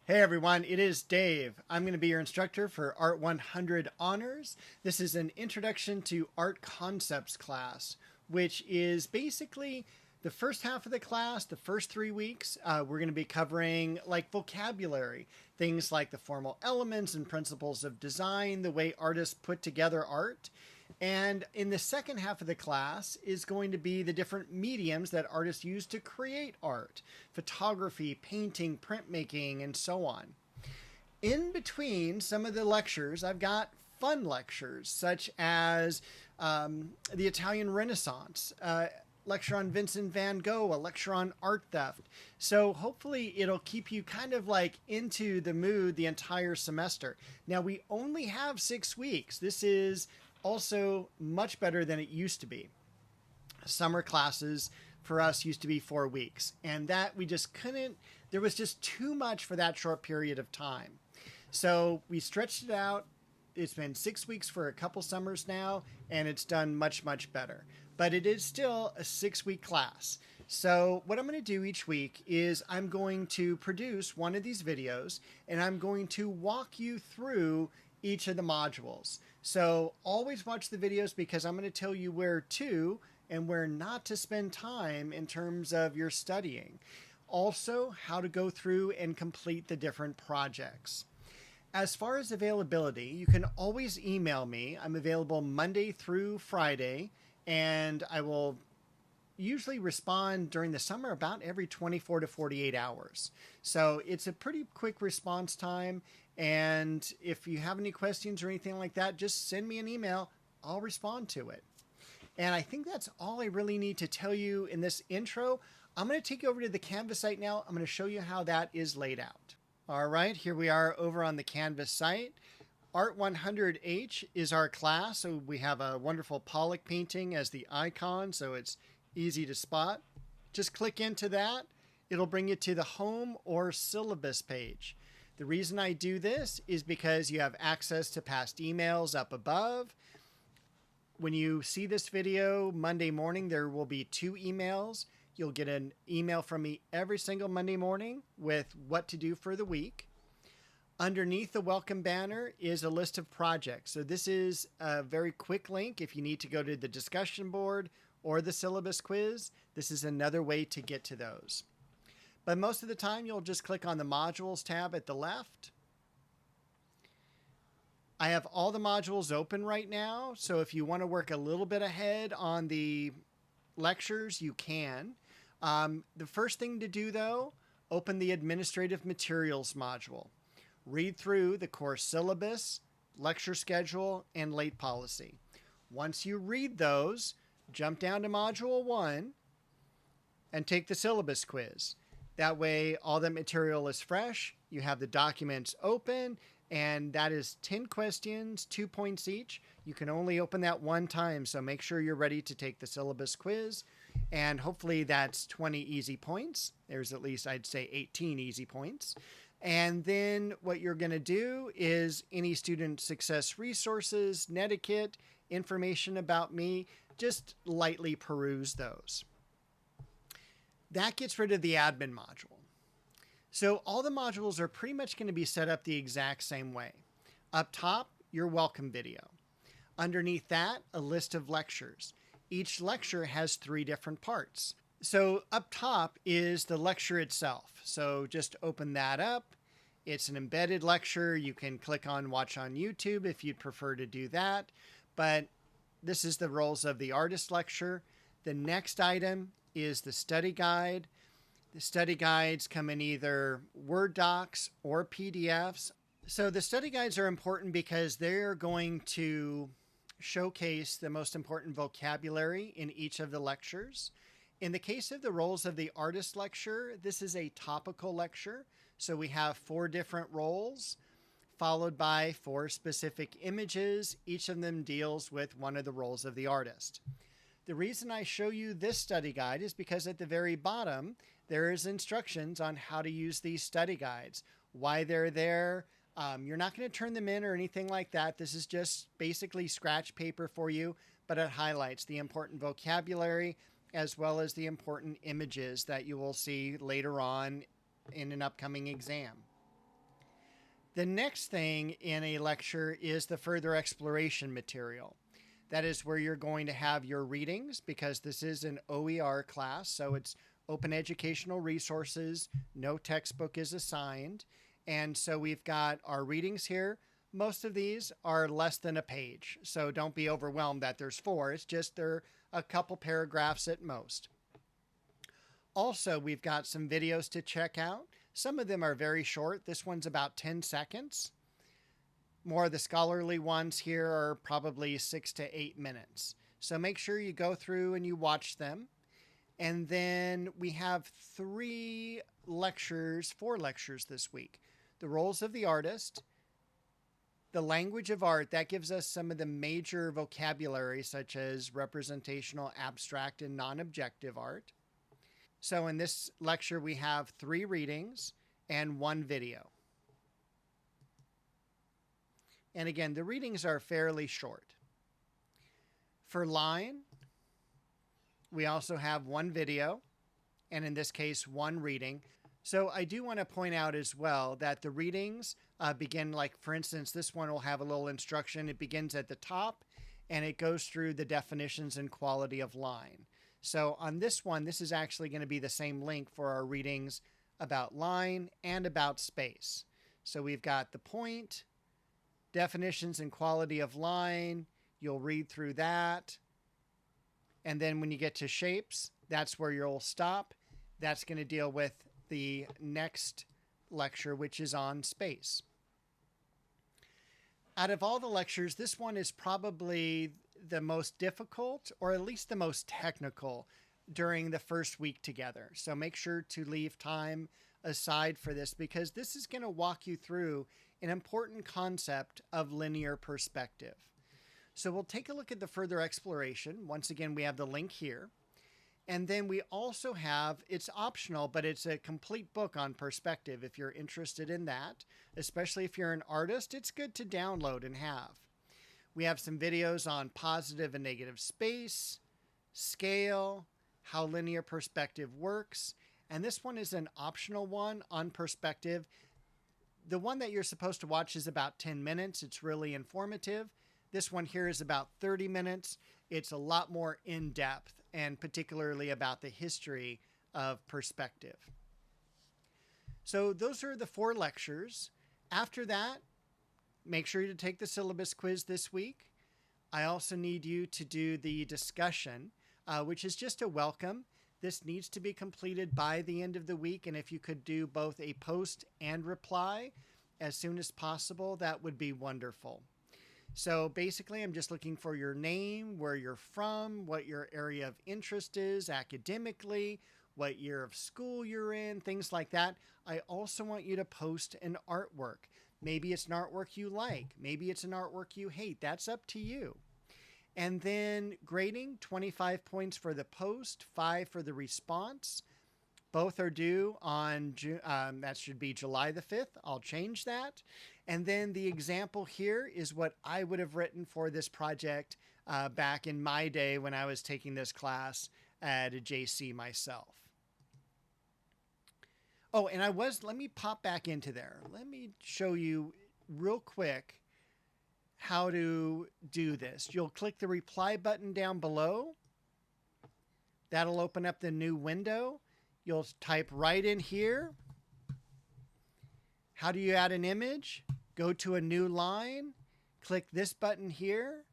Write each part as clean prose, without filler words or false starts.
Hey everyone, it is Dave. I'm going to be your instructor for Art 100 Honors. This is an Introduction to Art Concepts class, which is basically the first half of the class, the first 3 weeks. We're going to be covering like vocabulary, things like the formal elements and principles of design, the way artists put together art. And in the second half of the class is going to be the different mediums that artists use to create art: photography, painting, printmaking, and so on. In between some of the lectures, I've got fun lectures such as the Italian Renaissance, lecture on Vincent van Gogh, a lecture on art theft. So hopefully it'll keep you kind of like into the mood the entire semester. Now we only have 6 weeks. This is also much better than it used to be. Summer classes for us used to be 4 weeks, and that we just couldn't, there was just too much for that short period of time. So we stretched it out. It's been 6 weeks for a couple summers now, and it's done much, much better. But it is still a 6-week class. So what I'm going to do each week is I'm going to produce one of these videos, and I'm going to walk you through each of the modules. So always watch the videos because I'm going to tell you where to and where not to spend time in terms of your studying. Also, how to go through and complete the different projects. As far as availability, you can always email me. I'm available Monday through Friday, and I will usually respond during the summer about every 24 to 48 hours. So it's a pretty quick response time. And if you have any questions or anything like that, just send me an email. I'll respond to it. And I think that's all I really need to tell you in this intro. I'm going to take you over to the Canvas site now. I'm going to show you how that is laid out. All right, here we are over on the Canvas site. Art 100H is our class. So we have a wonderful Pollock painting as the icon, so it's easy to spot. Just click into that. It'll bring you to the home or syllabus page. The reason I do this is because you have access to past emails up above. When you see this video Monday morning, there will be 2 emails. You'll get an email from me every single Monday morning with what to do for the week. Underneath the welcome banner is a list of projects. So this is a very quick link. If you need to go to the discussion board or the syllabus quiz, this is another way to get to those. But most of the time, you'll just click on the modules tab at the left. I have all the modules open right now. So if you want to work a little bit ahead on the lectures, you can. The first thing to do, though, open the Administrative Materials module. Read through the course syllabus, lecture schedule, and late policy. Once you read those, jump down to Module 1 and take the syllabus quiz. That way, all the material is fresh. You have the documents open, and that is 10 questions, 2 points each. You can only open that one time, so make sure you're ready to take the syllabus quiz. And hopefully that's 20 easy points. There's at least, I'd say, 18 easy points. And then what you're going to do is any student success resources, netiquette, information about me, just lightly peruse those. That gets rid of the admin module. So all the modules are pretty much going to be set up the exact same way. Up top, your welcome video. Underneath that, a list of lectures. Each lecture has 3 different parts. So up top is the lecture itself. So just open that up. It's an embedded lecture. You can click on watch on YouTube if you'd prefer to do that. But this is the roles of the artist lecture. The next item is the study guide. The study guides come in either Word docs or PDFs. So the study guides are important because they're going to showcase the most important vocabulary in each of the lectures. In the case of the roles of the artist lecture, this is a topical lecture. So we have 4 different roles followed by 4 specific images. Each of them deals with one of the roles of the artist. The reason I show you this study guide is because at the very bottom, there is instructions on how to use these study guides, why they're there. You're not going to turn them in or anything like that. This is just basically scratch paper for you, but it highlights the important vocabulary as well as the important images that you will see later on in an upcoming exam. The next thing in a lecture is the further exploration material. That is where you're going to have your readings, because this is an OER class, so it's open educational resources. No textbook is assigned. And so we've got our readings here. Most of these are less than a page, so don't be overwhelmed that there's 4. It's just they're a couple paragraphs at most. Also, we've got some videos to check out. Some of them are very short. This one's about 10 seconds. More of the scholarly ones here are probably 6 to 8 minutes. So make sure you go through and you watch them. And then we have 4 lectures this week. The roles of the artist, the language of art, that gives us some of the major vocabulary such as representational, abstract, and non-objective art. So in this lecture, we have 3 readings and 1 video. And again, the readings are fairly short. For line, we also have 1 video, and in this case, 1 reading. So I do want to point out as well that the readings begin, like for instance, this one will have a little instruction. It begins at the top, and it goes through the definitions and quality of line. So on this one, this is actually going to be the same link for our readings about line and about space. So we've got the point, definitions and quality of line. You'll read through that. And then when you get to shapes, that's where you'll stop. That's going to deal with the next lecture, which is on space. Out of all the lectures, this one is probably the most difficult, or at least the most technical, during the first week together. So make sure to leave time aside for this, because this is going to walk you through an important concept of linear perspective. So we'll take a look at the further exploration. Once again, we have the link here. And then we also have, it's optional, but it's a complete book on perspective if you're interested in that. Especially if you're an artist, it's good to download and have. We have some videos on positive and negative space, scale, how linear perspective works. And this one is an optional one on perspective. The one that you're supposed to watch is about 10 minutes. It's really informative. This one here is about 30 minutes. It's a lot more in-depth, and particularly about the history of perspective. So those are the 4 lectures. After that, make sure to take the syllabus quiz this week. I also need you to do the discussion, which is just a welcome. This needs to be completed by the end of the week, and if you could do both a post and reply as soon as possible, that would be wonderful. So basically, I'm just looking for your name, where you're from, what your area of interest is academically, what year of school you're in, things like that. I also want you to post an artwork. Maybe it's an artwork you like. Maybe it's an artwork you hate. That's up to you. And then grading, 25 points for the post, 5 for the response. Both are due on that should be July the 5th. I'll change that. And then the example here is what I would have written for this project back in my day when I was taking this class at a JC myself. Oh, and let me pop back into there. Let me show you real quick how to do this. You'll click the reply button down below. That'll open up the new window. You'll type right in here. How do you add an image? Go to a new line, click this button here,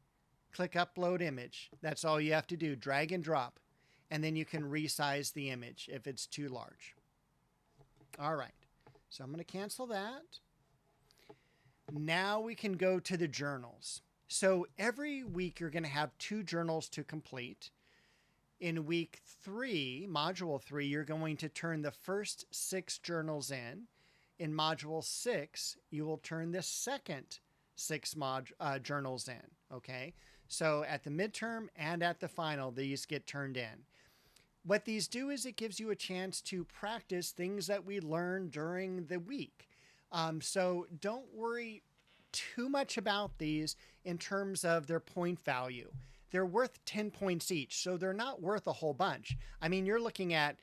click upload image. That's all you have to do, drag and drop. And then you can resize the image if it's too large. All right, so I'm going to cancel that. Now we can go to the journals. So every week you're going to have 2 journals to complete. In week 3, module 3, you're going to turn the first 6 journals in. In module 6, you will turn the second 6 journals in, okay? So at the midterm and at the final, these get turned in. What these do is it gives you a chance to practice things that we learned during the week. So don't worry too much about these in terms of their point value. They're worth 10 points each, so they're not worth a whole bunch. I mean, you're looking at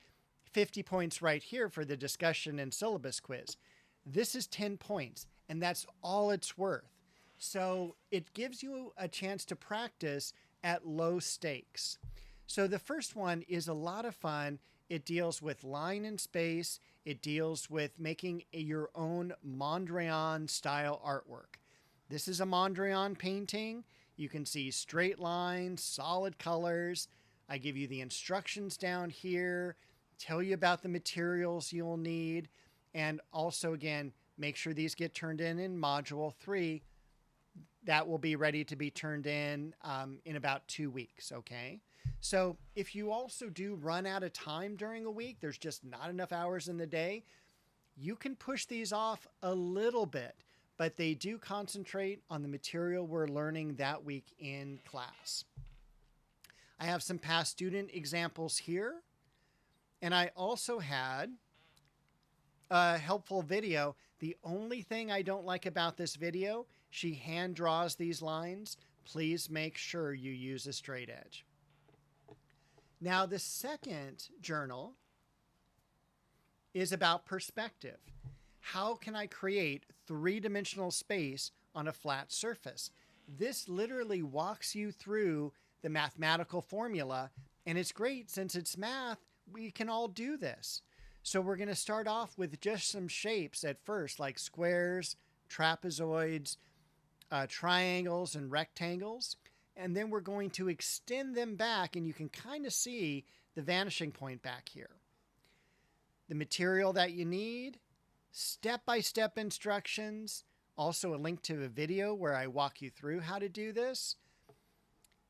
50 points right here for the discussion and syllabus quiz. This is 10 points, and that's all it's worth. So it gives you a chance to practice at low stakes. So the first one is a lot of fun. It deals with line and space. It deals with making your own Mondrian style artwork. This is a Mondrian painting. You can see straight lines, solid colors. I give you the instructions down here, tell you about the materials you'll need, and also, again, make sure these get turned in Module 3. That will be ready to be turned in about 2 weeks, okay? So if you also do run out of time during a week, there's just not enough hours in the day, you can push these off a little bit, but they do concentrate on the material we're learning that week in class. I have some past student examples here, and I also had a helpful video. The only thing I don't like about this video, she hand draws these lines. Please make sure you use a straight edge. Now, the second journal is about perspective. How can I create three-dimensional space on a flat surface? This literally walks you through the mathematical formula, and it's great since it's math, we can all do this. So we're going to start off with just some shapes at first, like squares, trapezoids, triangles, and rectangles. And then we're going to extend them back, and you can kind of see the vanishing point back here. The material that you need, step-by-step instructions, also a link to a video where I walk you through how to do this.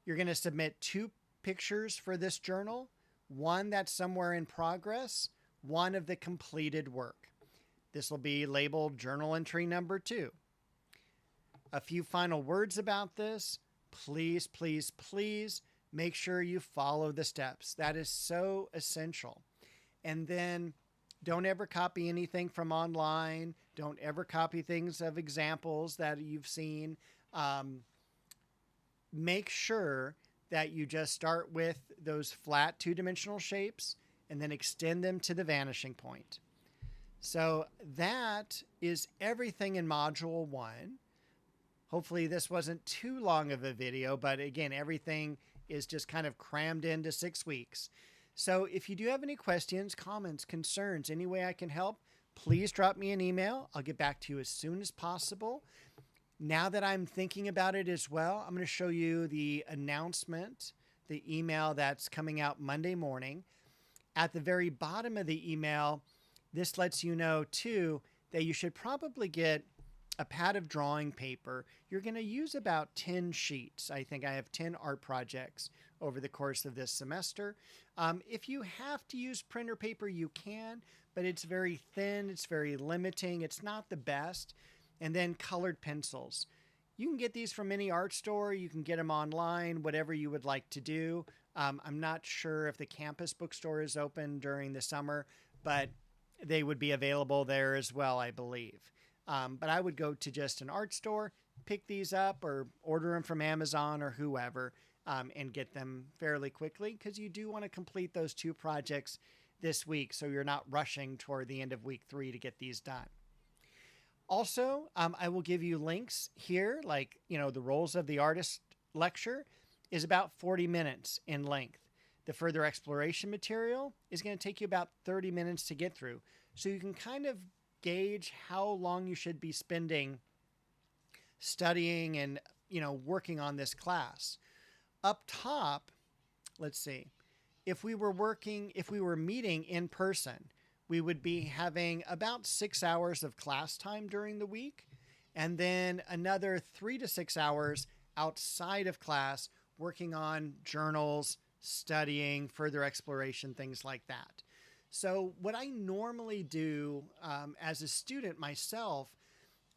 You're going to submit 2 pictures for this journal, one that's somewhere in progress, one of the completed work. This will be labeled journal entry number 2. A few final words about this. Please, please, please make sure you follow the steps. That is so essential. And then don't ever copy anything from online. Don't ever copy things of examples that you've seen. Make sure that you just start with those flat 2-dimensional shapes and then extend them to the vanishing point. So that is everything in Module 1. Hopefully this wasn't too long of a video, but again, everything is just kind of crammed into 6 weeks. So if you do have any questions, comments, concerns, any way I can help, please drop me an email. I'll get back to you as soon as possible. Now that I'm thinking about it as well, I'm going to show you the announcement, the email that's coming out Monday morning. At the very bottom of the email, this lets you know too that you should probably get a pad of drawing paper. You're going to use about 10 sheets. I think I have 10 art projects over the course of this semester. If you have to use printer paper, you can, but it's very thin. It's very limiting. It's not the best. And then colored pencils. You can get these from any art store. You can get them online, whatever you would like to do. I'm not sure if the campus bookstore is open during the summer, but they would be available there as well, I believe. But I would go to just an art store, pick these up, or order them from Amazon or whoever, and get them fairly quickly, because you do want to complete those 2 projects this week, so you're not rushing toward the end of week 3 to get these done. Also, I will give you links here, like, the Roles of the Artist lecture is about 40 minutes in length. The further exploration material is going to take you about 30 minutes to get through. So you can kind of gauge how long you should be spending studying and, working on this class. Up top, let's see, if we were meeting in person, we would be having about 6 hours of class time during the week, and then another 3 to 6 hours outside of class working on journals, studying, further exploration, things like that. So what I normally do as a student myself,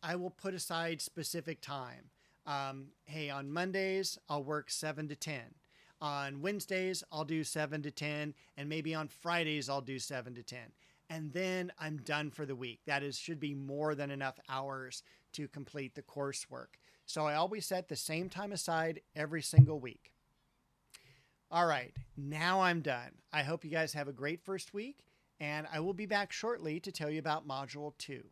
I will put aside specific time. Hey, on Mondays, I'll work 7 to 10. On Wednesdays, I'll do 7 to 10. And maybe on Fridays, I'll do 7 to 10. And then I'm done for the week. That should be more than enough hours to complete the coursework. So I always set the same time aside every single week. All right, now I'm done. I hope you guys have a great first week, and I will be back shortly to tell you about Module 2.